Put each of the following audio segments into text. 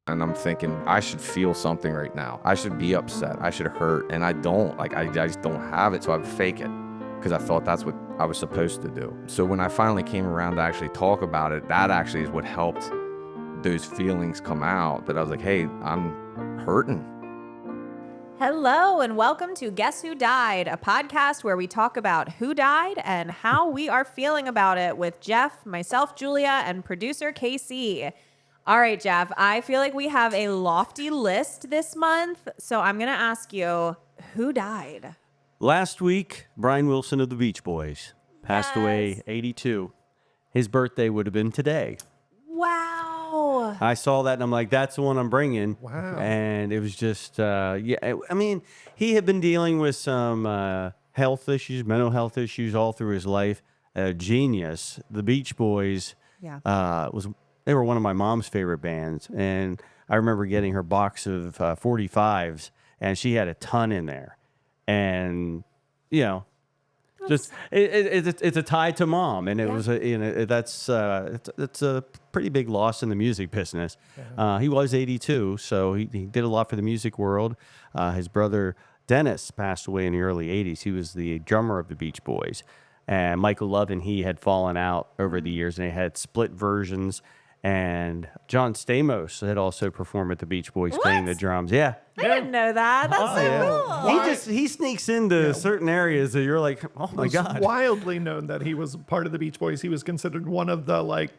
And I'm thinking, I should feel something right now. I should be upset. I should hurt. And I don't. Like, I just don't have it, so I would fake it because I thought that's what I was supposed to do. So when I finally came around to actually talk about it, that actually is what helped those feelings come out, that I was like, hey, I'm hurting. Hello and welcome to Guess Who Died, a podcast where we talk about who died and how we are feeling about it with Jeff, myself, Julia, and producer KC. All right, Jeff, I feel like we have a lofty list this month, so I'm going to ask you, who died? Last week, Brian Wilson of the Beach Boys passed away, 82. His birthday would have been today. Wow. I saw that and I'm like, that's the one I'm bringing. Wow. And it was just, I mean, he had been dealing with some health issues, mental health issues all through his life. Genius. The Beach Boys they were one of my mom's favorite bands. And I remember getting her box of 45s, and she had a ton in there. And, you know, just it's a tie to mom, and it was it's a pretty big loss in the music business. He was 82, so he did a lot for the music world. His brother Dennis passed away in the early 80s. He was the drummer of the Beach Boys, and Michael Love and he had fallen out over the years, and they had split versions. And John Stamos had also performed at the Beach Boys playing the drums. Yeah. I didn't know that. That's so cool. He sneaks into certain areas that you're like, oh my God. It's wildly known that he was part of the Beach Boys. He was considered one of the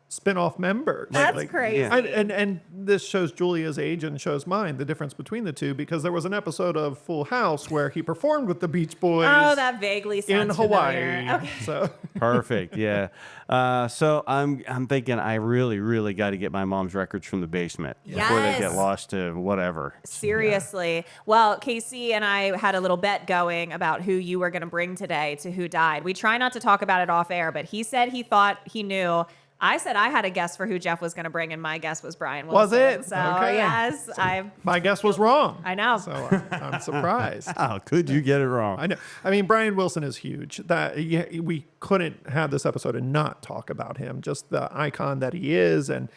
spin-off members. That's crazy. Yeah. And this shows Julia's age and shows mine, the difference between the two, because there was an episode of Full House where he performed with the Beach Boys. Oh, that vaguely sounds in Hawaii. familiar. Okay. So Perfect. Yeah. So I'm thinking I really got to get my mom's records from the basement before they get Yes. lost to whatever. Seriously. Well, Casey and I had a little bet going about who you were going to bring today to Who Died. We try not to talk about it off air, but he said he thought he knew. I said I had a guess for who Jeff was going to bring, and my guess was Brian Wilson. Was it? So, Okay. yes. my guess was wrong. I know. So I'm surprised. How could you get it wrong? I know. I mean, Brian Wilson is huge. We couldn't have this episode and not talk about him. Just the icon that he is, and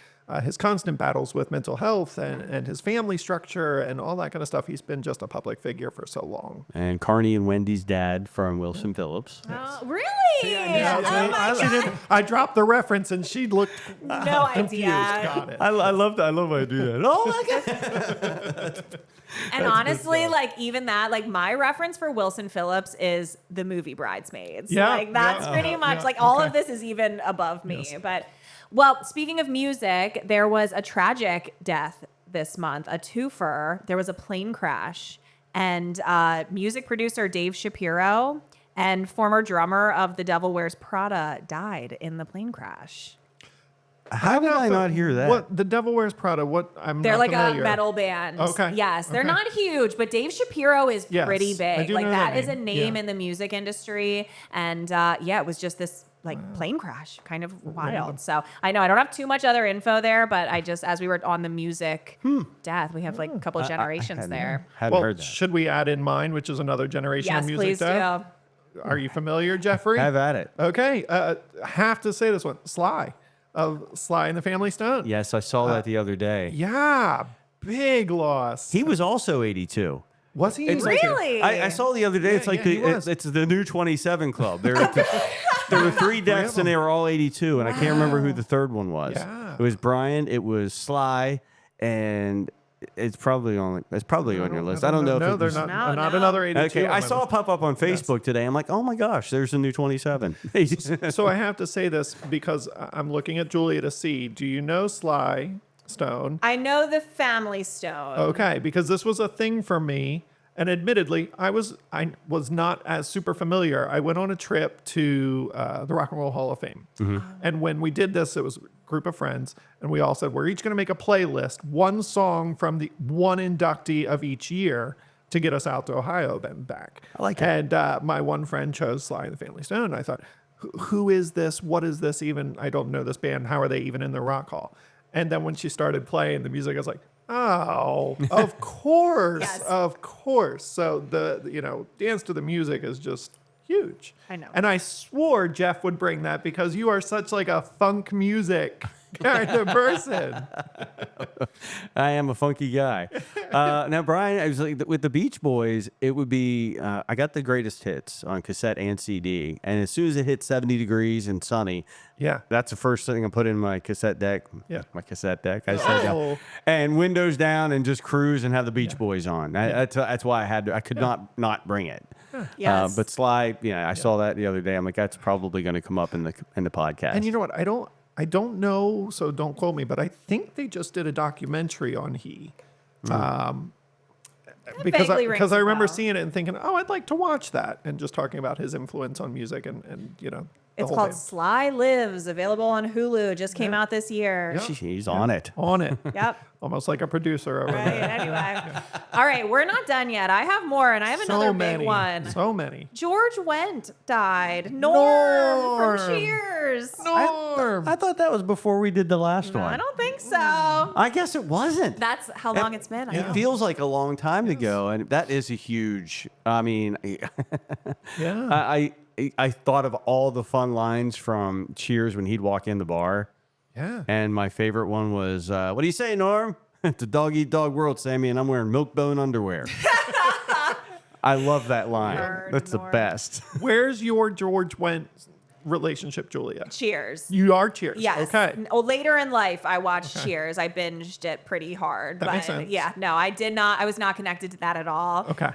his constant battles with mental health and his family structure and all that kind of stuff. He's been just a public figure for so long. And Carney and Wendy's dad from Wilson Phillips. Really? Yeah, Oh, my God. I dropped the reference and she looked No confused. idea. Got it. I love that. I love when I do that. Oh my God. And honestly, even that, my reference for Wilson Phillips is the movie Bridesmaids. Yeah, That's yeah, pretty much, yeah, all of this is even above me. Yes. But, well, speaking of music, there was a tragic death this month, a twofer. There was a plane crash, and music producer Dave Shapiro and former drummer of The Devil Wears Prada died in the plane crash. How did I not hear that? What the Devil Wears Prada? They're not a familiar. metal band. Okay. Yes, they're Okay. not huge, but Dave Shapiro is Yes, pretty I big. do know that That is a name. name Yeah. in the music industry. And it was just this plane crash, kind of wild. So I know I don't have too much other info there, but I just, as we were on the music death, we have a couple of generations there. Hadn't Well, heard that. should we add in mine, which is another generation Yes, of music please death? do. Are you familiar, Jeffrey? Have at it. Okay. Have to say this one. Sly of Sly and the Family Stone. Yes, I saw that the other day. Yeah. Big loss. He was also 82. Was he? It's like- Really? I saw the other day. Yeah, It's like yeah, he was. it's the new 27 club. There were three deaths and they were all 82, and I can't remember who the third one was. Yeah. It was Brian. It was Sly, and it's probably on your list. I don't know. No, if it they're was, not. No, Not no. another 82. Okay, on I my saw it list. pop up on Facebook today. I'm like, oh my gosh, there's a new 27. So I have to say this because I'm looking at Julia to see. Do you know Sly Stone? I know the Family Stone. Okay, because this was a thing for me, and admittedly, I was not as super familiar. I went on a trip to the Rock and Roll Hall of Fame, and when we did this, it was a group of friends, and we all said we're each going to make a playlist, one song from the one inductee of each year to get us out to Ohio, then back. I like it. And my one friend chose Sly and the Family Stone, and I thought, who is this? What is this even? I don't know this band. How are they even in the Rock Hall? And then when she started playing the music, I was like, oh, of course, Yes. of course. So the Dance to the Music is just huge. I know. And I swore Jeff would bring that because you are such like a funk music kind of person. I am a funky guy. Now, Brian, I was like, with the Beach Boys, it would be, I got the greatest hits on cassette and CD. And as soon as it hit 70 degrees and sunny, Yeah. that's the first thing I put in my cassette deck. Yeah. My cassette deck. I said, Oh. and windows down and just cruise and have the Beach Boys on. That's why I could not bring it. Yes. But Sly, I saw that the other day. I'm like, that's probably going to come up in the podcast. And you know what? I don't know, so don't quote me, but I think they just did a documentary on he. Because vaguely rings I a remember bell. seeing it and thinking, oh, I'd like to watch that, and just talking about his influence on music and the It's whole called thing. Sly Lives, available on Hulu. Just came out this year. He's on it. On it. Yep. Almost like a producer over Right. there. Anyway. All right. We're not done yet. I have more, and I have another big one. So many. George Wendt died. Norm from Norm. Cheers. Norm. I thought that was before we did the last one. I don't think so. I guess it wasn't. That's how long it's been. I It know. feels like a long time ago, and that is a huge. I mean, Yeah. I thought of all the fun lines from Cheers when he'd walk in the bar, Yeah. and my favorite one was, "What do you say, Norm? It's a dog eat dog world, Sammy, and I'm wearing milk bone underwear." I love that line. Nerd, That's the Norm. best. Where's your George Wendt relationship, Julia? Cheers. You are Cheers. Yes. Okay. Later in life, I watched Cheers. I binged it pretty hard. That but makes sense. yeah, no, I did not. I was not connected to that at all. Okay.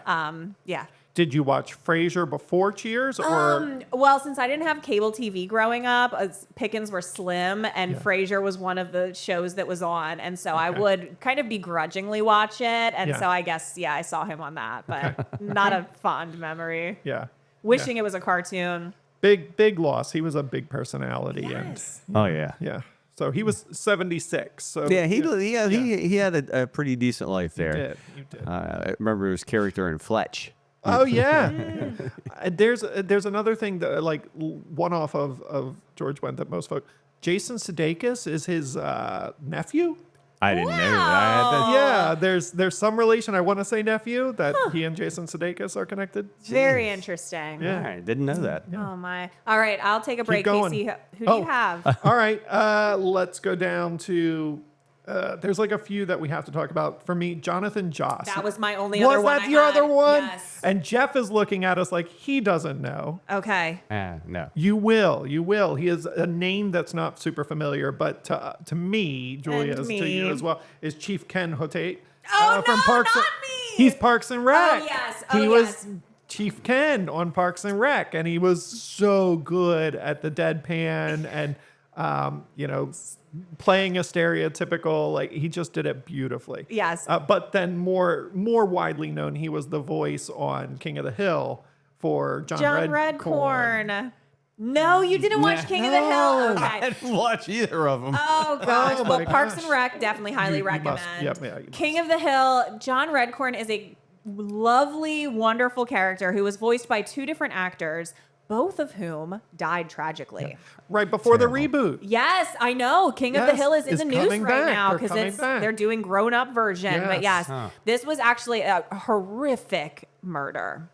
Yeah. Did you watch Frasier before Cheers, or Well, since I didn't have cable TV growing up, pickings were slim, and Frasier was one of the shows that was on, and so I would kind of begrudgingly watch it, and Yeah. so I guess I saw him on that, but not a fond memory. yeah, Wishing it was a cartoon. big loss? He was a big personality, and Oh yeah. yeah. So he was 76. So Yeah, he had a pretty decent life there. You did. I remember his character in Fletch. Oh yeah. There's another thing that like one off of George Wendt that most folk. Jason Sudeikis is his nephew. I didn't know Wow. that. Yeah, there's some relation. I want to say nephew that he and Jason Sudeikis are connected. Very interesting. Yeah. All right, didn't know that. Oh my. All right, I'll take a break. going. Casey, who do you have? All right, let's go down to. There's like a few that we have to talk about. For me, Jonathon Joss. That was my only other Was one. that I your had. other one? Yes. And Jeff is looking at us like he doesn't know. Okay. No. You will. He is a name that's not super familiar, but to me, Julia, And is to me. you as well, is Chief Ken Hotate. Oh, no, not me! He's Parks and Rec. Oh, yes. Oh, he yes. was Chief Ken on Parks and Rec, and he was so good at the deadpan and, playing a stereotypical, like he just did it beautifully. Yes. But then more widely known, he was the voice on King of the Hill for John Redcorn. No, you didn't watch King of the Hill. I Okay. didn't watch either of them. Oh gosh. Oh, well, my Parks gosh. and Rec definitely highly You must- recommend. yep, yeah, you King of the Hill. John Redcorn is a lovely, wonderful character who was voiced by two different actors, both of whom died tragically. Right before the reboot. Yes, I know. King of the Yes, Hill is in it's the news coming right back. now They're because coming back. they're doing grown-up version. But Yes. yes, this was actually a horrific murder.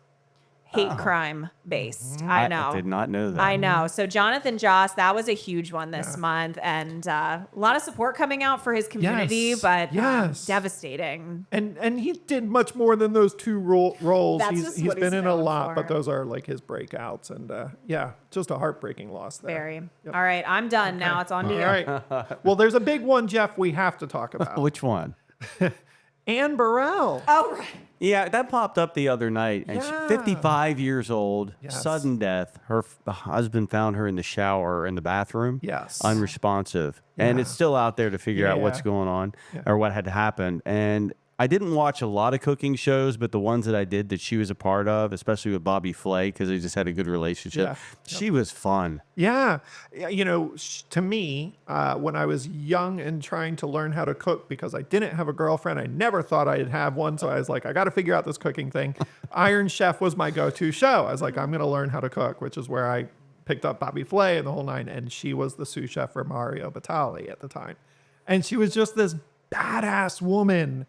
Hate crime based. I know. I did not know that. I know. So Jonathon Joss, that was a huge one this month, and a lot of support coming out for his community, Yes. but Yes. devastating. And he did much more than those two roles. That's He's just been what he's in a known lot, for. but those are like his breakouts. And just a heartbreaking loss there. Very. Yep. All right, I'm done now. It's on to you. All right. Well, there's a big one, Jeff, we have to talk about. Which one? Anne Burrell. Oh, right. Yeah, that popped up the other night. And she's Yeah. 55 years old, Yes. sudden death. Her husband found her in the shower in the bathroom. Yes. Unresponsive. And Yeah. it's still out there to figure out what's Yeah. going on Yeah. or what had happened. And I didn't watch a lot of cooking shows, but the ones that I did that she was a part of, especially with Bobby Flay, because they just had a good relationship, Yeah. she was fun. Yeah. To me, when I was young and trying to learn how to cook because I didn't have a girlfriend, I never thought I'd have one. So I was like, I got to figure out this cooking thing. Iron Chef was my go-to show. I was like, I'm going to learn how to cook, which is where I picked up Bobby Flay and the whole nine. And she was the sous chef for Mario Batali at the time. And she was just this badass woman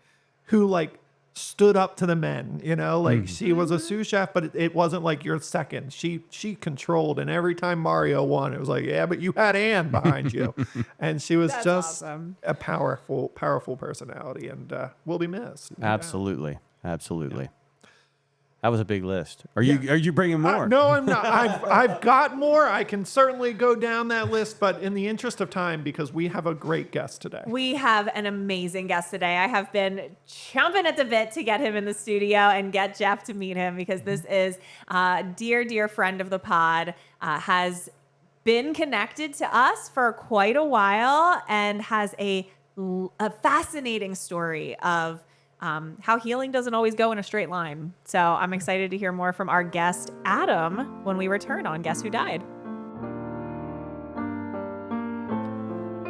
who like stood up to the men, like she was a sous chef, but it wasn't like your second. She controlled, and every time Mario won, it was like, yeah, but you had Anne behind you. And she was just awesome. a powerful personality, and will be missed. Absolutely. Absolutely. That was a big list. Are you bringing more? No, I'm not. I've got more. I can certainly go down that list, but in the interest of time, because we have a great guest today. We have an amazing guest today. I have been chomping at the bit to get him in the studio and get Jeff to meet him, because this is a dear friend of the pod, has been connected to us for quite a while, and has a fascinating story of how healing doesn't always go in a straight line. So I'm excited to hear more from our guest, Adam, when we return on Guess Who Died?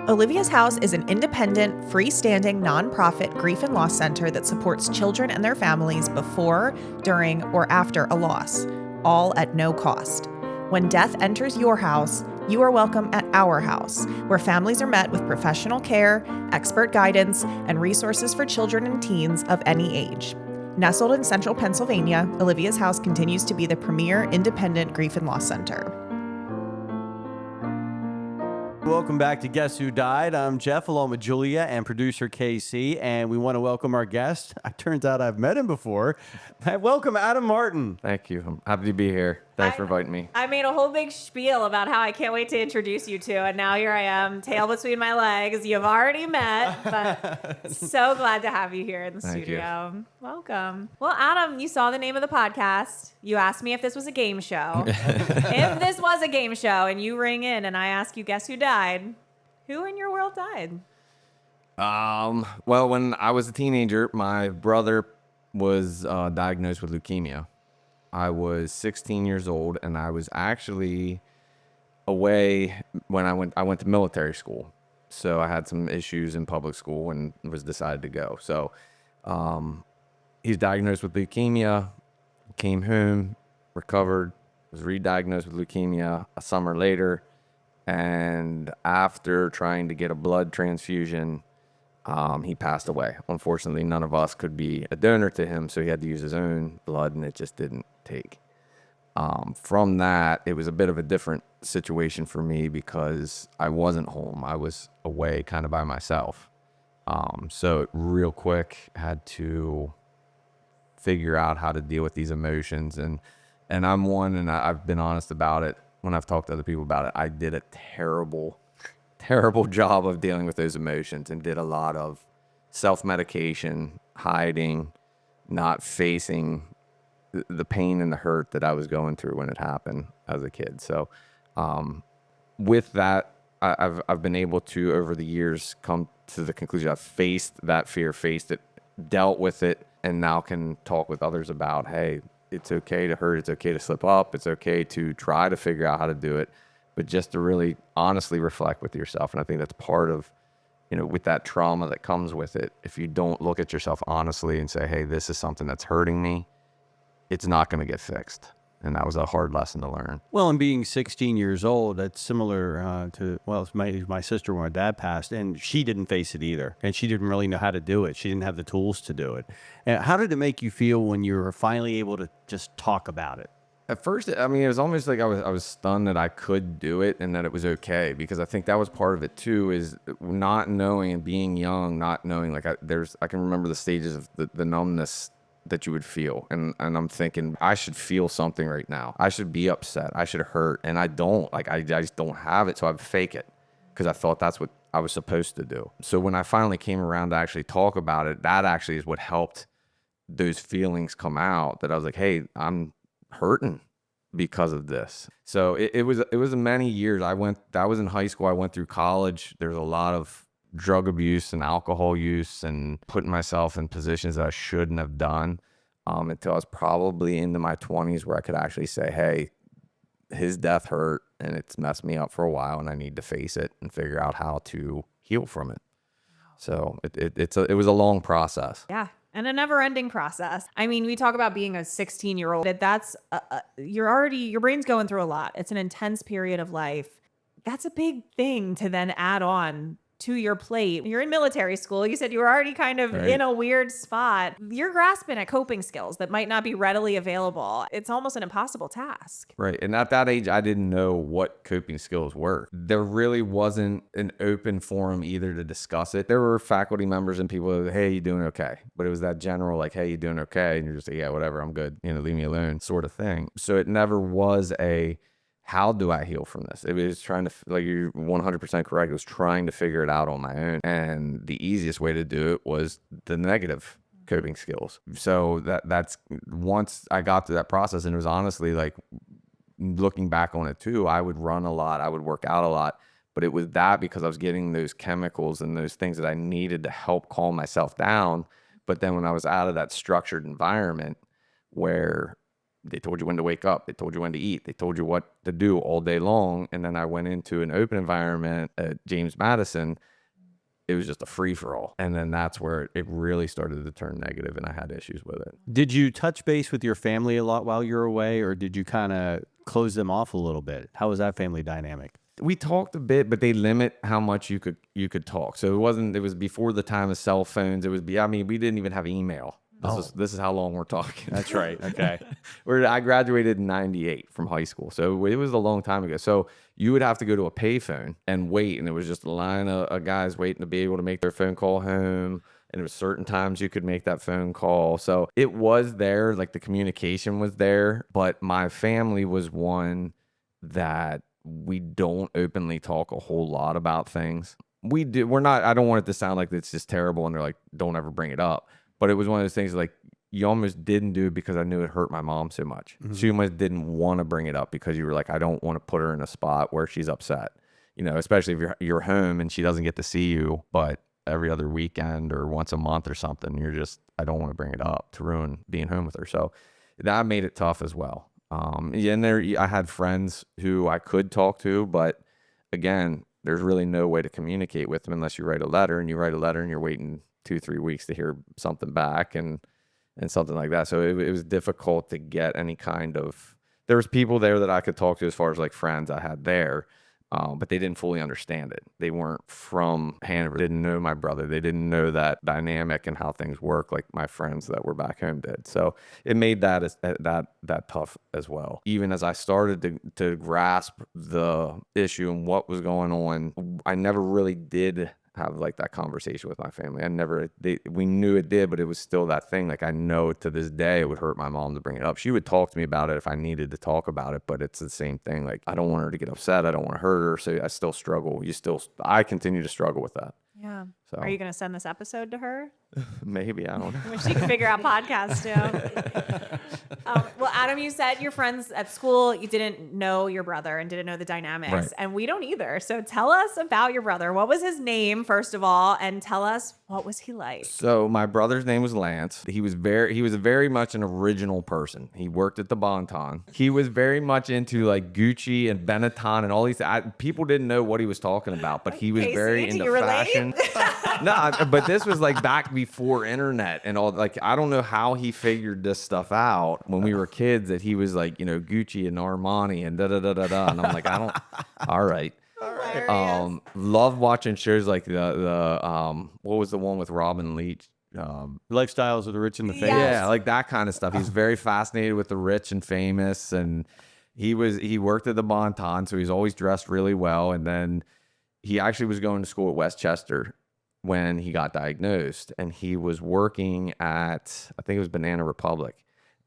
Olivia's House is an independent, freestanding, nonprofit grief and loss center that supports children and their families before, during, or after a loss, all at no cost. When death enters your house, you are welcome at our house, where families are met with professional care, expert guidance, and resources for children and teens of any age. Nestled in central Pennsylvania, Olivia's House continues to be the premier independent grief and loss center. Welcome back to Guess Who Died. I'm Jeff, along with Julia and producer KC, and we want to welcome our guest. It turns out I've met him before. Welcome, Adam Martin. Thank you. I'm happy to be here. Thanks for inviting me. I made a whole big spiel about how I can't wait to introduce you to, and now here I am, tail between my legs. You've already met, but so glad to have you here in the studio. You. Welcome. Well, Adam, you saw the name of the podcast. You asked me if this was a game show. If this was a game show and you ring in and I ask you, guess who died? Who in your world died? Well, when I was a teenager, my brother was diagnosed with leukemia. I was 16 years old, and I was actually away when I went to military school. So I had some issues in public school and was decided to go. So he's diagnosed with leukemia, came home, recovered, was re-diagnosed with leukemia a summer later. And after trying to get a blood transfusion, he passed away. Unfortunately, none of us could be a donor to him, so he had to use his own blood, and it just didn't take. From that, it was a bit of a different situation for me because I wasn't home. I was away kind of by myself. So real quick, had to figure out how to deal with these emotions. And I'm one, and I've been honest about it. When I've talked to other people about it, I did a terrible job of dealing with those emotions and did a lot of self-medication, hiding, not facing the pain and the hurt that I was going through when it happened as a kid. So with that, I've been able to, over the years, come to the conclusion I've faced that fear, faced it, dealt with it, and now can talk with others about, hey, it's okay to hurt, it's okay to slip up, it's okay to try to figure out how to do it, but just to really honestly reflect with yourself. And I think that's part of, with that trauma that comes with it. If you don't look at yourself honestly and say, hey, this is something that's hurting me, it's not going to get fixed. And that was a hard lesson to learn. Well, and being 16 years old, that's similar to, it's my sister when my dad passed, and she didn't face it either. And she didn't really know how to do it. She didn't have the tools to do it. And how did it make you feel when you were finally able to just talk about it? At first, it was almost like I was stunned that I could do it and that it was okay, because I think that was part of it too, is not knowing and being young, not knowing, like I can remember the stages of the numbness that you would feel. And I'm thinking, I should feel something right now. I should be upset. I should hurt. And I don't. I just don't have it. So I fake it because I thought that's what I was supposed to do. So when I finally came around to actually talk about it, that actually is what helped those feelings come out, that I was like, hey, I'm hurting because of this. So it was many years. I was in high school. I went through college. There's a lot of drug abuse and alcohol use and putting myself in positions that I shouldn't have done until I was probably into my 20s, where I could actually say, hey, his death hurt and it's messed me up for a while, and I need to face it and figure out how to heal from it. So it was a long process. Yeah. And a never-ending process. I mean, we talk about being a 16-year-old. That's your brain's going through a lot. It's an intense period of life. That's a big thing to then add on to your plate. You're in military school. You said you were already kind of in a weird spot. You're grasping at coping skills that might not be readily available. It's almost an impossible task. Right. And at that age, I didn't know what coping skills were. There really wasn't an open forum either to discuss it. There were faculty members and people who, hey, you doing okay? But it was that general, like, hey, you doing okay? And you're just like, yeah, whatever, I'm good. Leave me alone sort of thing. So it never was how do I heal from this? It was trying to, like, you're 100% correct. It was trying to figure it out on my own. And the easiest way to do it was the negative coping skills. So that's once I got through that process, and it was honestly like, looking back on it too, I would run a lot, I would work out a lot, but it was that because I was getting those chemicals and those things that I needed to help calm myself down. But then when I was out of that structured environment where they told you when to wake up, they told you when to eat, they told you what to do all day long, and then I went into an open environment at James Madison, it was just a free-for-all. And then that's where it really started to turn negative, and I had issues with it. Did you touch base with your family a lot while you were away, or did you kind of close them off a little bit? How was that family dynamic? We talked a bit, but they limit how much you could talk. So it was before the time of cell phones. We didn't even have email. This is how long we're talking. That's right. Okay. I graduated in 98 from high school. So it was a long time ago. So you would have to go to a payphone and wait. And it was just a line of guys waiting to be able to make their phone call home. And there was certain times you could make that phone call. So it was there, like the communication was there. But my family was one that we don't openly talk a whole lot about things. I don't want it to sound like it's just terrible and they're like, don't ever bring it up. But it was one of those things like you almost didn't do it because I knew it hurt my mom so much. Mm-hmm. She almost didn't want to bring it up because you were like, I don't want to put her in a spot where she's upset. Especially if you're home and she doesn't get to see you, but every other weekend or once a month or something, I don't want to bring it up to ruin being home with her. So that made it tough as well. I had friends who I could talk to, but again, there's really no way to communicate with them unless you write a letter, and you're waiting 2-3 weeks to hear something back and something like that. So it was difficult to get any kind of, there was people there that I could talk to as far as like friends I had there, but they didn't fully understand it. They weren't from Hanover, didn't know my brother. They didn't know that dynamic and how things work like my friends that were back home did. So it made that tough as well. Even as I started to grasp the issue and what was going on, I never really did have like that conversation with my family. We knew it did, but it was still that thing. Like I know to this day it would hurt my mom to bring it up. She would talk to me about it if I needed to talk about it, but it's the same thing. Like I don't want her to get upset. I don't want to hurt her. So I still struggle. I continue to struggle with that. Yeah. So. Are you going to send this episode to her? Maybe. I don't know. When she can figure out podcasts too. Well, Adam, you said your friends at school, you didn't know your brother and didn't know the dynamics. Right. And we don't either. So tell us about your brother. What was his name, first of all? And tell us, what was he like? So my brother's name was Lance. He was very much an original person. He worked at the Bon-Ton. He was very much into like Gucci and Benetton and all these. People didn't know what he was talking about, but he was very into fashion. No, but this was like back before internet and all. Like I don't know how he figured this stuff out when we were kids, that he was like, Gucci and Armani and da da da da da. And I'm like, all right. Love watching shows like the what was the one with Robin Leach? Lifestyles of the Rich and the Famous. Yeah, like that kind of stuff. He's very fascinated with the rich and famous, and he worked at the Bon-Ton, so he's always dressed really well. And then he actually was going to school at Westchester when he got diagnosed, and he was working at, I think it was Banana Republic.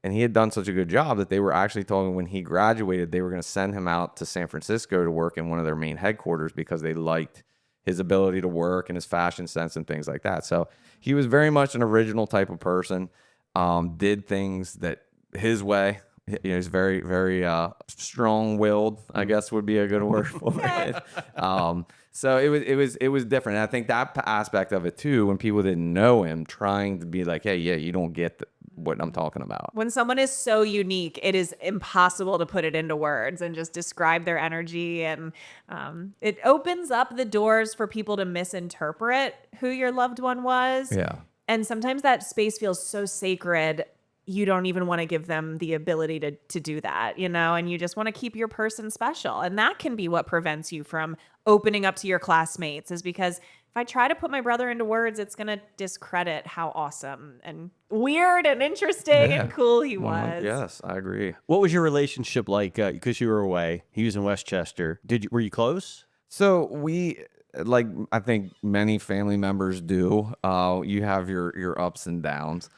And he had done such a good job that they were actually talking when he graduated, they were going to send him out to San Francisco to work in one of their main headquarters because they liked his ability to work and his fashion sense and things like that. So he was very much an original type of person, did things that his way. He's very, very strong-willed, I guess would be a good word for it. So it was different. And I think that aspect of it too, when people didn't know him, trying to be like, hey, yeah, you don't get what I'm talking about. When someone is so unique, it is impossible to put it into words and just describe their energy. And it opens up the doors for people to misinterpret who your loved one was. Yeah. And sometimes that space feels so sacred, you don't even want to give them the ability to do that, and you just want to keep your person special. And that can be what prevents you from opening up to your classmates, is because if I try to put my brother into words, it's going to discredit how awesome and weird and interesting and cool he was. Yes, I agree. What was your relationship like? Because you were away. He was in Westchester. Were you close? So we, like I think many family members do, you have your ups and downs.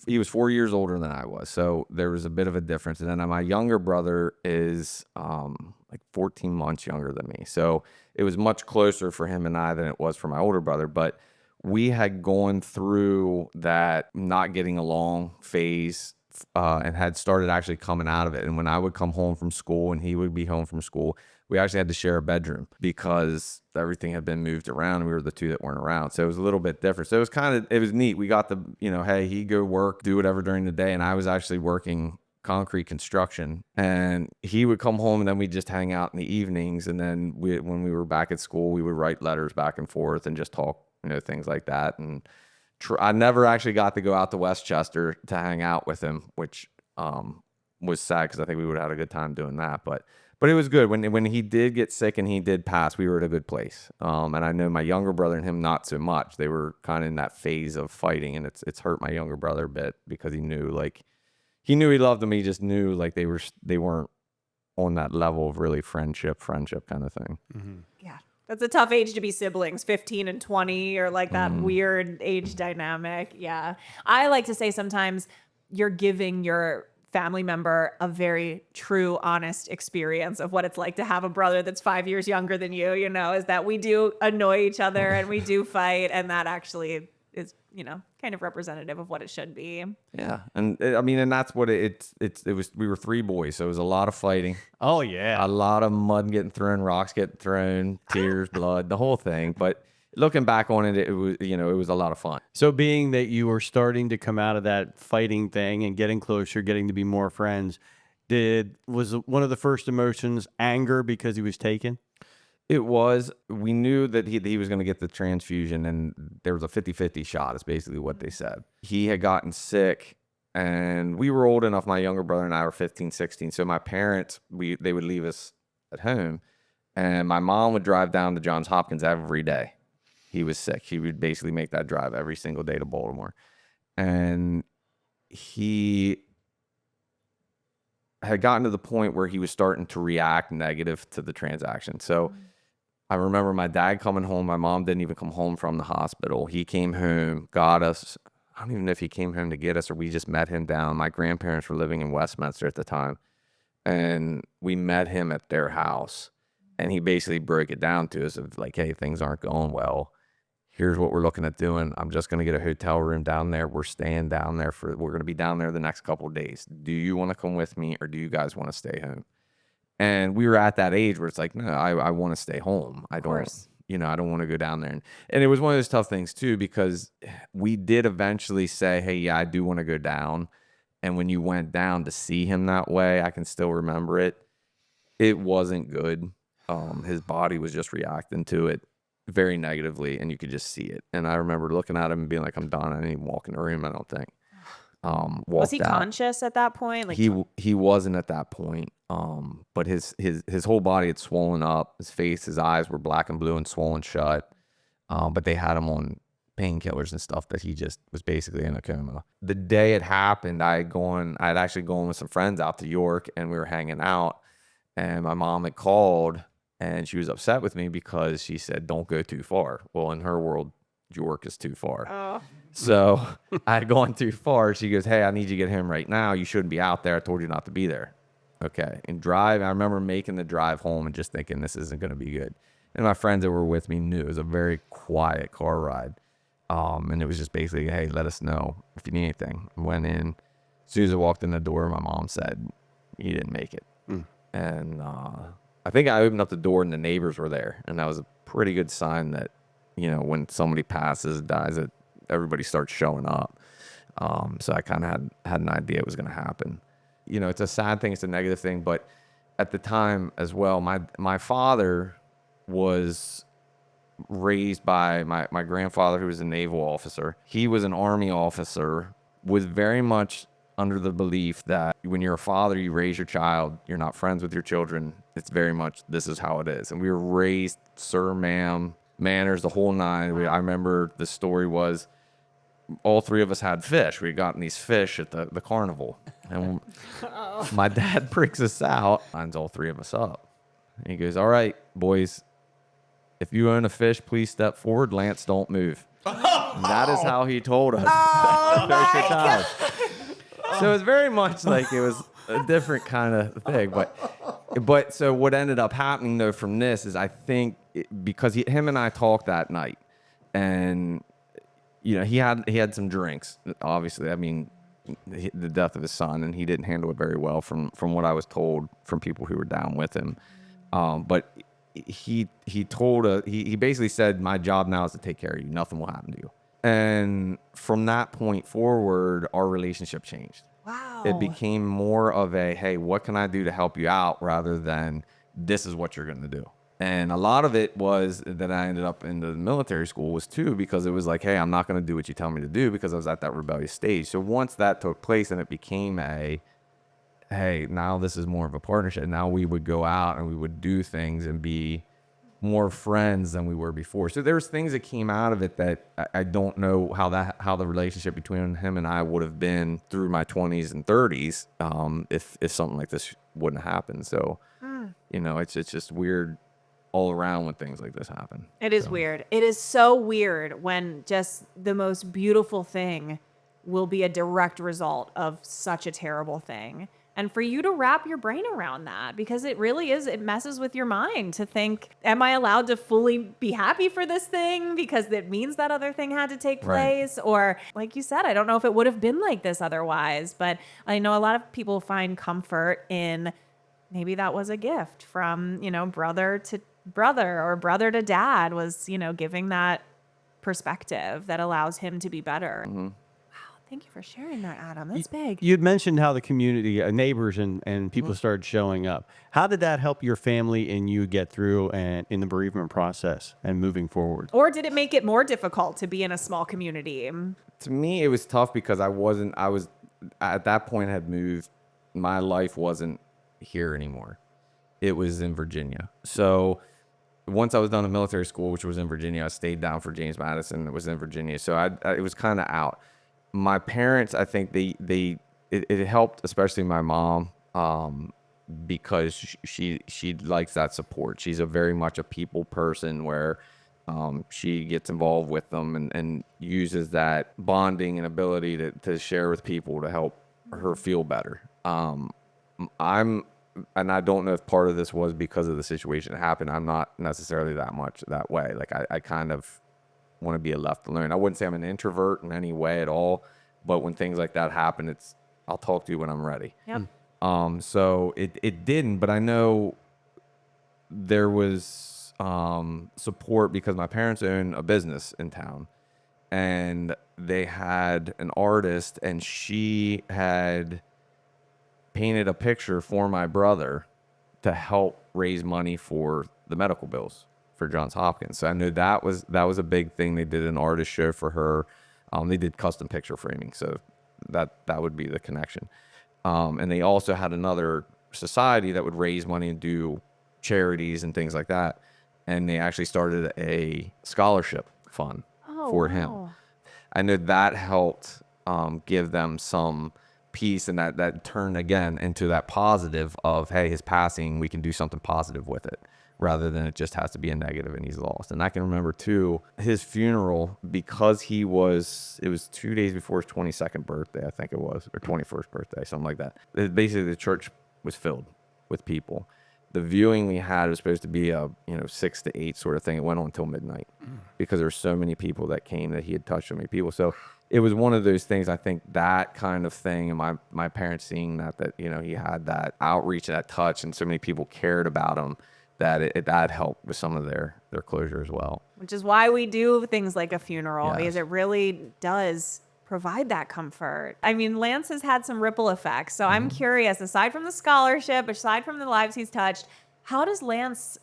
He was 4 years older than I was, so there was a bit of a difference. And then my younger brother is like 14 months younger than me, so it was much closer for him and I than it was for my older brother. But we had gone through that not getting along phase and had started actually coming out of it. And when I would come home from school and he would be home from school, we actually had to share a bedroom because everything had been moved around. We were the two that weren't around. So it was a little bit different. So it was neat. We got hey, he'd go work, do whatever during the day. And I was actually working concrete construction, and he would come home, and then we'd just hang out in the evenings. And then when we were back at school, we would write letters back and forth and just talk, things like that. And I never actually got to go out to Westchester to hang out with him, which was sad because I think we would have had a good time doing that. But it was good. When he did get sick and he did pass, we were at a good place. And I know my younger brother and him not so much. They were kind of in that phase of fighting, and it's hurt my younger brother a bit because he knew he loved him. He just knew they weren't on that level of really friendship kind of thing. Mm-hmm. Yeah. That's a tough age to be siblings, 15 and 20, or like that weird age dynamic. Yeah. I like to say sometimes you're giving your family member a very true, honest experience of what it's like to have a brother that's 5 years younger than you, is that we do annoy each other and we do fight, and that actually is, kind of representative of what it should be. Yeah. And and that's what it was. We were three boys, so it was a lot of fighting. Oh, yeah. A lot of mud getting thrown, rocks getting thrown, tears, blood, the whole thing. But looking back on it, it was, it was a lot of fun. So being that you were starting to come out of that fighting thing and getting closer, getting to be more friends, was one of the first emotions anger because he was taken? It was. We knew that he was going to get the transfusion, and there was a 50-50 shot is basically what they said. He had gotten sick, and we were old enough. My younger brother and I were 15, 16. So my parents, they would leave us at home, and my mom would drive down to Johns Hopkins every day. He was sick. He would basically make that drive every single day to Baltimore. And he had gotten to the point where he was starting to react negative to the transaction. So I remember my dad coming home. My mom didn't even come home from the hospital. He came home, got us. I don't even know if he came home to get us or we just met him down. My grandparents were living in Westminster at the time, and we met him at their house. And he basically broke it down to us of like, hey, things aren't going well. Here's what we're looking at doing. I'm just going to get a hotel room down there. We're staying down there we're going to be down there the next couple of days. Do you want to come with me, or do you guys want to stay home? And we were at that age where it's like, no, I want to stay home. I don't want to go down there. And it was one of those tough things too, because we did eventually say, hey, yeah, I do want to go down. And when you went down to see him that way, I can still remember it. It wasn't good. His body was just reacting to it very negatively, and you could just see it. And I remember looking at him and being like, I'm done. I didn't even walk in the room, I don't think. Was he out. conscious at that point? Like he wasn't at that point. But his whole body had swollen up. His face, his eyes were black and blue and swollen shut. But they had him on painkillers and stuff that he just was basically in a coma. The day it happened, I had actually gone with some friends out to York, and we were hanging out, and my mom had called, and she was upset with me because she said, don't go too far. Well, in her world, York is too far. Oh. So I had gone too far. She goes, hey, I need you to get home right now. You shouldn't be out there. I told you not to be there. Okay. And I remember making the drive home and just thinking this isn't going to be good. And my friends that were with me knew it was a very quiet car ride. And it was just basically, hey, let us know if you need anything. I went in. As soon as I walked in the door, my mom said, he didn't make it. And I think I opened up the door and the neighbors were there. And that was a pretty good sign that, when somebody passes, dies, that everybody starts showing up. So I kind of had an idea it was going to happen. It's a sad thing. It's a negative thing. But at the time as well, my father was raised by my grandfather, who was a naval officer. He was an Army officer, was very much under the belief that when you're a father, you raise your child, you're not friends with your children. It's very much, this is how it is. And we were raised, sir, ma'am, manners, the whole nine. I remember the story was all three of us had fish. We had gotten these fish at the carnival. And my dad brings us out, lines all three of us up. And he goes, all right, boys, if you own a fish, please step forward. Lance, don't move. And that is how he told us. So it's very much like it was a different kind of thing. But so what ended up happening, though, from this is I think because him and I talked that night, and he had some drinks. Obviously, I mean, the death of his son, and he didn't handle it very well from what I was told from people who were down with him. But he told he basically said, my job now is to take care of you. Nothing will happen to you. And from that point forward, our relationship changed. Wow. It became more of a, hey, what can I do to help you out, rather than this is what you're going to do. And a lot of it was that I ended up in the military school was too, because it was like, hey, I'm not going to do what you tell me to do, because I was at that rebellious stage. So once that took place and it became a, hey, now this is more of a partnership. Now we would go out and we would do things and be more friends than we were before. So there's things that came out of it that I don't know how the relationship between him and I would have been through my 20s and 30s if something like this wouldn't happen. So, it's just weird all around when things like this happen. It is weird. It is so weird when just the most beautiful thing will be a direct result of such a terrible thing. And for you to wrap your brain around that, because it really is, it messes with your mind to think, am I allowed to fully be happy for this thing because it means that other thing had to take place? Right. Or like you said, I don't know if it would have been like this otherwise, but I know a lot of people find comfort in maybe that was a gift from, brother to brother or brother to dad was, giving that perspective that allows him to be better. Mm-hmm. Thank you for sharing that, Adam. That's big. You'd mentioned how the community, neighbors and people started showing up. How did that help your family and you get through and in the bereavement process and moving forward? Or did it make it more difficult to be in a small community? To me, it was tough because I was at that point had moved. My life wasn't here anymore. It was in Virginia. So once I was done in military school, which was in Virginia, I stayed down for James Madison. It was in Virginia. So it was kind of out. My parents, I think it helped, especially my mom, because she likes that support. She's very much a people person where she gets involved with them and uses that bonding and ability to share with people to help her feel better. And I don't know if part of this was because of the situation that happened. I'm not necessarily that much that way. Like I kind of want to be left alone. I wouldn't say I'm an introvert in any way at all, but when things like that happen, I'll talk to you when I'm ready. Yep. So it didn't, but I know there was support because my parents own a business in town, and they had an artist, and she had painted a picture for my brother to help raise money for the medical bills for Johns Hopkins. So I knew that was a big thing. They did an artist show for her. They did custom picture framing, so that would be the connection. And they also had another society that would raise money and do charities and things like that. And they actually started a scholarship fund for him. I know that helped give them some peace, and that turned again into that positive of, hey, his passing, we can do something positive with it, rather than it just has to be a negative and he's lost. And I can remember too, his funeral, because it was 2 days before his 22nd birthday, I think it was, or 21st birthday, something like that. Basically the church was filled with people. The viewing we had was supposed to be a 6 to 8 sort of thing. It went on until midnight because there were so many people that came, that he had touched so many people. So it was one of those things. I think that kind of thing, and my parents seeing that he had that outreach, that touch, and so many people cared about him, that helped with some of their closure as well. Which is why we do things like a funeral, Yes. because it really does provide that comfort. I mean, Lance has had some ripple effects. So I'm curious, aside from the scholarship, aside from the lives he's touched, how does Lance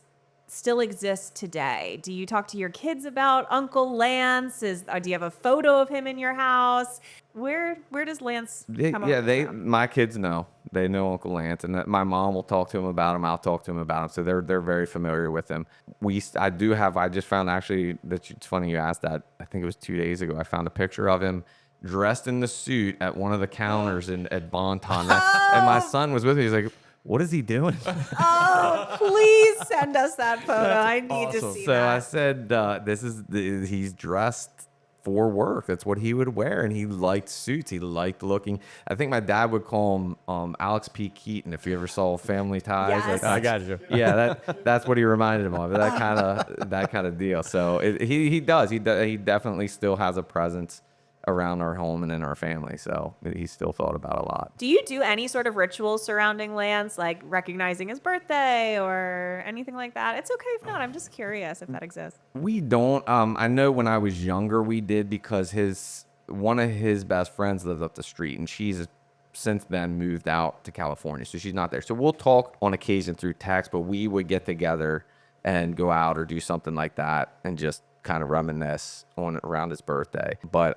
still exists today? Do you talk to your kids about Uncle Lance? Do you have a photo of him in your house? Where does Lance come up from? My kids know. They know Uncle Lance, and my mom will talk to him about him. I'll talk to him about him, so they're very familiar with him. I just found actually that it's funny you asked that. I think it was 2 days ago. I found a picture of him dressed in the suit at one of the counters at Bonton, and my son was with me. He's like, "What is he doing?" Oh, please send us that photo. I need to see So that. I said, he's dressed for work. That's what he would wear, and he liked suits. He liked looking. I think my dad would call him Alex P. Keaton if you ever saw Family Ties. Yes. I got you. Yeah, that's what he reminded him of. That kind of deal. So he definitely still has a presence around our home and in our family. So he still thought about a lot. Do you do any sort of rituals surrounding Lance, like recognizing his birthday or anything like that? It's okay if not. I'm just curious if that exists. We don't. I know when I was younger we did, because one of his best friends lived up the street, and she's since then moved out to California, so she's not there. So we'll talk on occasion through text, but we would get together and go out or do something like that and just kind of reminisce around his birthday. But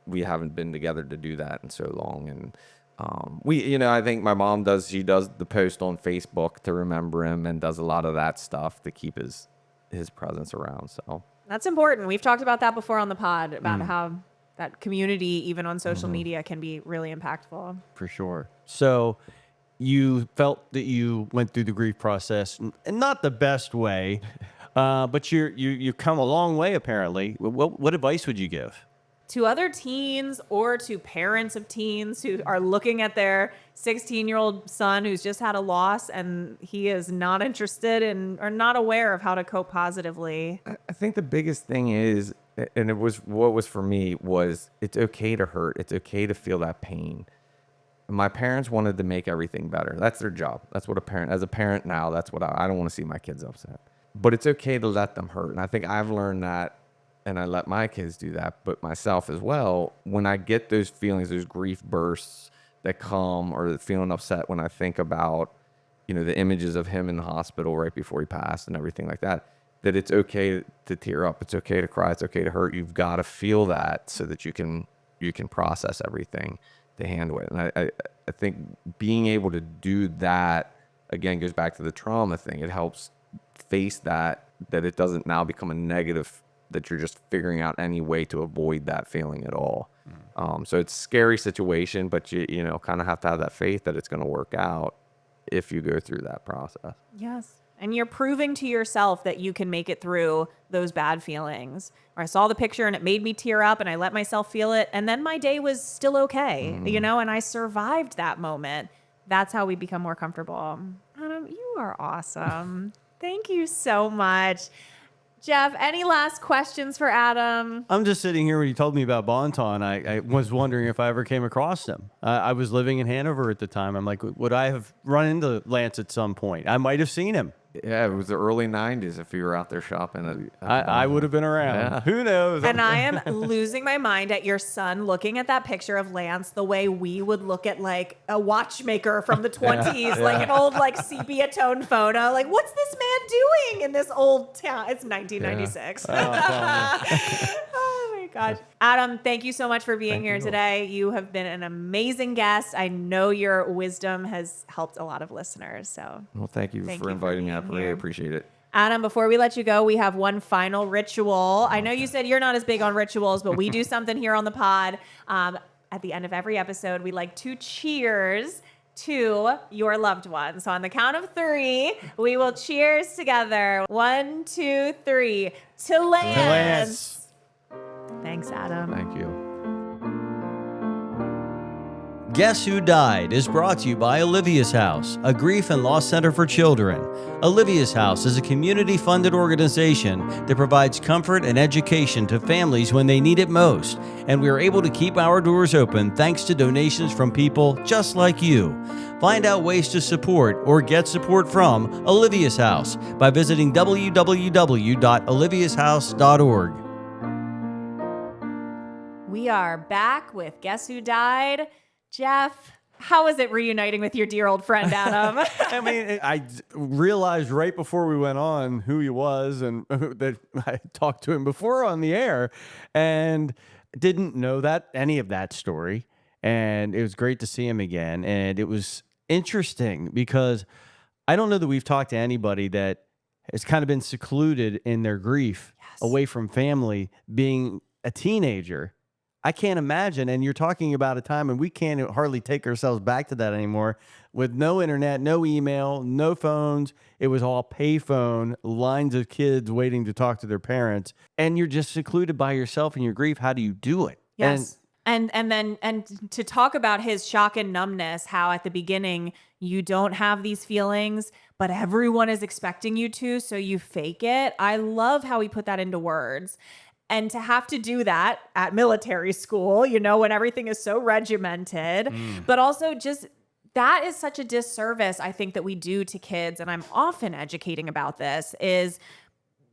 we haven't been together to do that in so long. And I think my mom does the post on Facebook to remember him, and does a lot of that stuff to keep his presence around. So That's important. We've talked about that before on the pod, about how that community, even on social media, can be really impactful. For sure. So you felt that you went through the grief process, and not the best way, but you come a long way, apparently. What advice would you give? To other teens or to parents of teens who are looking at their 16-year-old son who's just had a loss and he is not interested in or not aware of how to cope positively. I think the biggest thing is, and what was for me was, it's okay to hurt. It's okay to feel that pain. My parents wanted to make everything better. That's their job. That's what as a parent now, that's what I don't want to see my kids upset. But it's okay to let them hurt. And I think I've learned that, and I let my kids do that, but myself as well. When I get those feelings, those grief bursts that come, or feeling upset when I think about, the images of him in the hospital right before he passed and everything like that, that it's okay to tear up. It's okay to cry. It's okay to hurt. You've got to feel that so that you can process everything to handle it. And I think being able to do that, again, goes back to the trauma thing. It helps face that it doesn't now become a negative, that you're just figuring out any way to avoid that feeling at all. So it's a scary situation, but you kind of have to have that faith that it's going to work out if you go through that process. Yes. And you're proving to yourself that you can make it through those bad feelings. Or I saw the picture and it made me tear up and I let myself feel it. And then my day was still okay, and I survived that moment. That's how we become more comfortable. Adam, you are awesome. Thank you so much. Jeff, any last questions for Adam? I'm just sitting here when you told me about Bonton. I was wondering if I ever came across him. I was living in Hanover at the time. I'm like, would I have run into Lance at some point? I might have seen him. Yeah, it was the early 90s if you were out there shopping. I would have been around. Yeah. Who knows? And I am losing my mind at your son looking at that picture of Lance the way we would look at like a watchmaker from the 20s, like an old like sepia tone photo. Like, what's this man doing in this old town? It's 1996. Oh my gosh. Adam, thank you so much for being here today. You have been an amazing guest. I know your wisdom has helped a lot of listeners. So, well, thank you for inviting me. I really appreciate it. Adam, before we let you go, we have one final ritual. I know you said you're not as big on rituals, but we do something here on the pod. At the end of every episode, we like to cheers to your loved one. So on the count of 3, we will cheers together. 1, 2, 3. To Lance. Thanks, Adam. Thank you. Guess Who Died is brought to you by Olivia's House, a grief and loss center for children. Olivia's House is a community-funded organization that provides comfort and education to families when they need it most, and we are able to keep our doors open thanks to donations from people just like you. Find out ways to support or get support from Olivia's House by visiting www.oliviashouse.org. We are back with Guess Who Died? Jeff, How is it reuniting with your dear old friend, Adam? I mean, I realized right before we went on who he was, and that I talked to him before on the air, and didn't know any of that story. And it was great to see him again. And it was interesting because I don't know that we've talked to anybody that has kind of been secluded in their grief, away from family, being a teenager. I can't imagine. And you're talking about a time, and we can't hardly take ourselves back to that anymore, with no internet, no email, no phones. It was all payphone, lines of kids waiting to talk to their parents. And you're just secluded by yourself in your grief. How do you do it? Yes. And to talk about his shock and numbness, how at the beginning you don't have these feelings, but everyone is expecting you to, so you fake it. I love how he put that into words. And to have to do that at military school, you know, when everything is so regimented, but also just that is such a disservice, I think, that we do to kids. And I'm often educating about this, is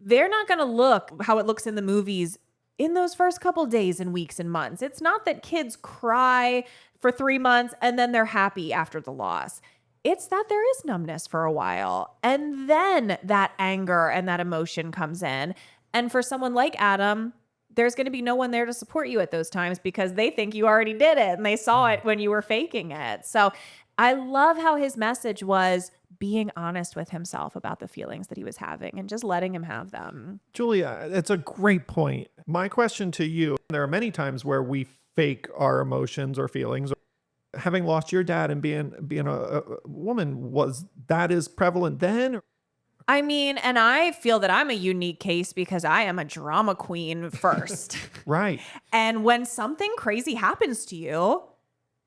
they're not going to look how it looks in the movies in those first couple days and weeks and months. It's not that kids cry for 3 months and then they're happy after the loss. It's that there is numbness for a while. And then that anger and that emotion comes in. And for someone like Adam, there's going to be no one there to support you at those times because they think you already did it and they saw it when you were faking it. So I love how his message was being honest with himself about the feelings that he was having and just letting him have them. Julia, that's a great point. My question to you, there are many times where we fake our emotions or feelings. Having lost your dad and being a woman, was that as prevalent then? I mean, and I feel that I'm a unique case because I am a drama queen first. Right. And when something crazy happens to you,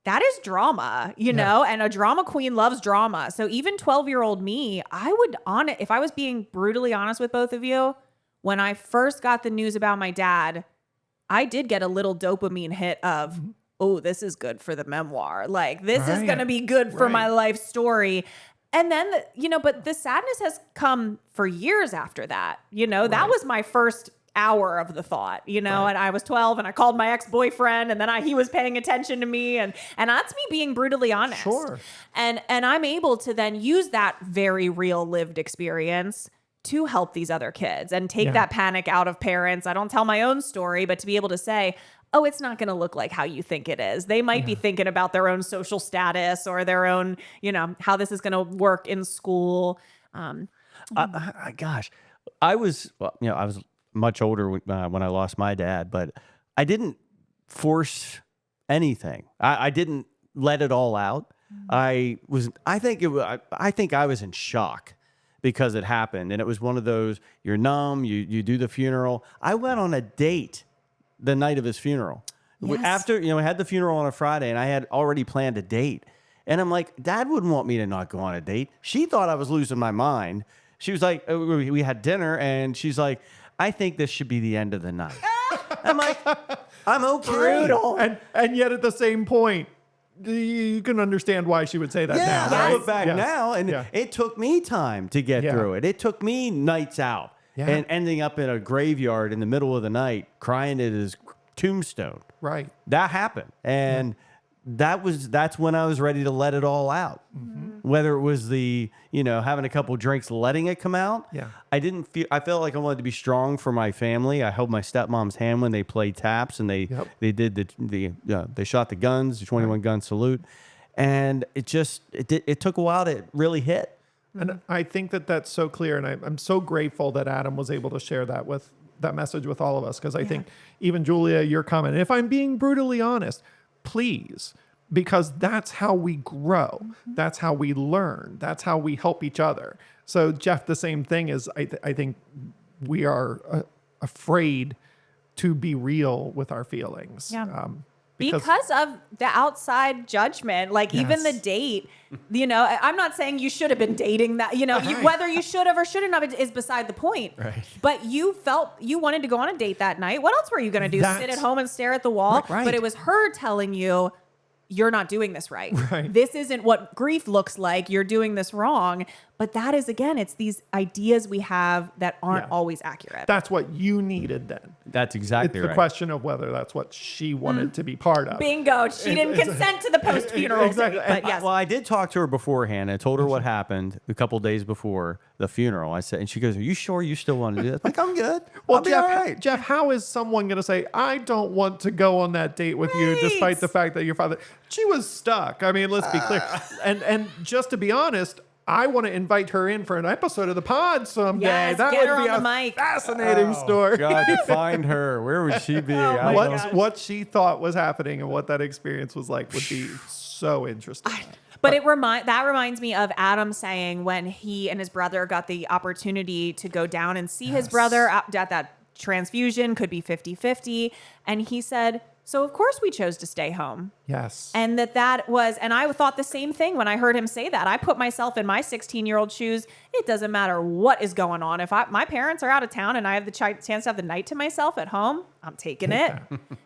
that is drama, you know, and a drama queen loves drama. So even 12-year-old me, if I was being brutally honest with both of you, when I first got the news about my dad, I did get a little dopamine hit of, oh, this is good for the memoir. Like, this is going to be good for my life story. And then, but the sadness has come for years after that. That was my first hour of the thought, and I was 12 and I called my ex-boyfriend and then he was paying attention to me. And that's me being brutally honest. Sure. And I'm able to then use that very real lived experience to help these other kids and take that panic out of parents. I don't tell my own story, but to be able to say, oh, it's not going to look like how you think it is. They might be thinking about their own social status or their own, how this is going to work in school. Gosh, I was much older when I lost my dad, but I didn't force anything. I didn't let it all out. I think I was in shock because it happened. And it was one of those, you're numb, you do the funeral. I went on a date the night of his funeral. Yes. After, we had the funeral on a Friday and I had already planned a date. And I'm like, Dad wouldn't want me to not go on a date. She thought I was losing my mind. She was like, we had dinner and she's like, I think this should be the end of the night. I'm like, I'm okay. Brutal. And yet at the same point, you can understand why she would say that now. I Right? look back now and it took me time to get through it. It took me nights out. Yeah. And ending up in a graveyard in the middle of the night crying at his tombstone. Right. That happened. And that's when I was ready to let it all out. Mm-hmm. Whether it was the, having a couple drinks, letting it come out. Yeah. I felt like I wanted to be strong for my family. I held my stepmom's hand when they played taps and they did they shot the guns, the 21 gun salute. And it took a while to really hit. And I think that's so clear. And I'm so grateful that Adam was able to share that message with all of us. Because I think even Julia, your comment, if I'm being brutally honest, please, because that's how we grow. Mm-hmm. That's how we learn. That's how we help each other. So Jeff, the same thing is I think we are afraid to be real with our feelings. Yeah. Because of the outside judgment, like even the date, I'm not saying you should have been dating that, whether you should have or shouldn't have is beside the point. Right. But you felt you wanted to go on a date that night. What else were you going to do? Sit at home and stare at the wall? Right. But it was her telling you, you're not doing this right. Right. This isn't what grief looks like. You're doing this wrong. But that is, again, it's these ideas we have that aren't Yeah. always accurate. That's what you needed then. That's It's exactly the right. question of whether that's what she wanted to be part of. Bingo. She didn't consent to the post-funeral Exactly. date, but yes. Well, I did talk to her beforehand. I told her what happened a couple days before the funeral. I said, and she goes, "Are you sure you still want to do that?" I'm like, I'm good. Well, I'll be Jeff, all right. Jeff, how is someone going to say, I don't want to go on that date with you, despite the fact that your father, she was stuck. I mean, let's be clear. And just to be honest, I want to invite her in for an episode of the pod someday. Yes, that get would her be on a the mic. fascinating story. God, find her. Where would she be? Oh, I my don't- gosh. What she thought was happening and what that experience was like would be so interesting. But that reminds me of Adam saying when he and his brother got the opportunity to go down and see his brother at that transfusion, could be 50-50. And he said, so of course we chose to stay home. Yes. And that was, and I thought the same thing when I heard him say that. I put myself in my 16-year-old shoes. It doesn't matter what is going on. If my parents are out of town and I have the chance to have the night to myself at home, I'm taking it.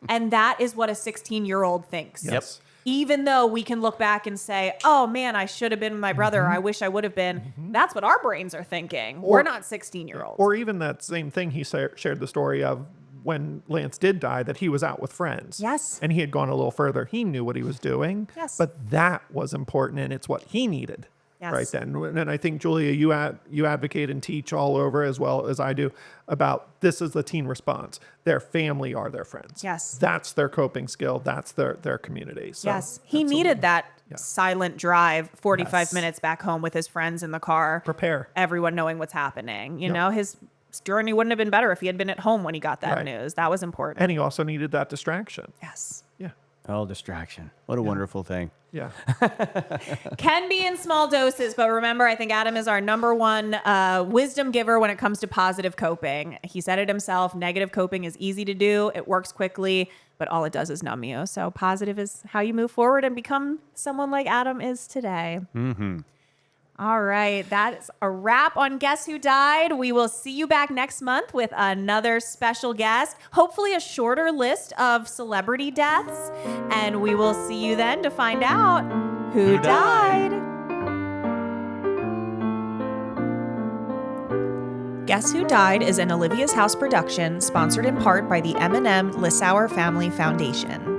And that is what a 16-year-old thinks. Yes. Even though we can look back and say, oh man, I should have been with my brother. I wish I would have been. That's what our brains are thinking. We're not 16-year-olds. Or even that same thing he shared the story of when Lance did die, that he was out with friends. Yes. And he had gone a little further. He knew what he was doing. Yes. But that was important, and it's what he needed. Yes. Right then. And I think, Julia, you advocate and teach all over, as well as I do, about this is the teen response. Their family are their friends. Yes. That's their coping skill. That's their community. So Yes. He needed that silent drive 45 Yes. minutes back home with his friends in the car. Prepare. Everyone knowing what's happening. You know, his journey wouldn't have been better if he had been at home when he got that Right. news. That was important. And he also needed that distraction. Yes. Yeah. Oh, distraction. What a wonderful thing. Yeah. Can be in small doses, but remember, I think Adam is our number one wisdom giver when it comes to positive coping. He said it himself. Negative coping is easy to do. It works quickly, but all it does is numb you. So positive is how you move forward and become someone like Adam is today. Mm-hmm. All right. That is a wrap on Guess Who Died. We will see you back next month with another special guest, hopefully a shorter list of celebrity deaths. And we will see you then to find out who died. Guess Who Died is an Olivia's House production, sponsored in part by the M&M Lissauer Family Foundation.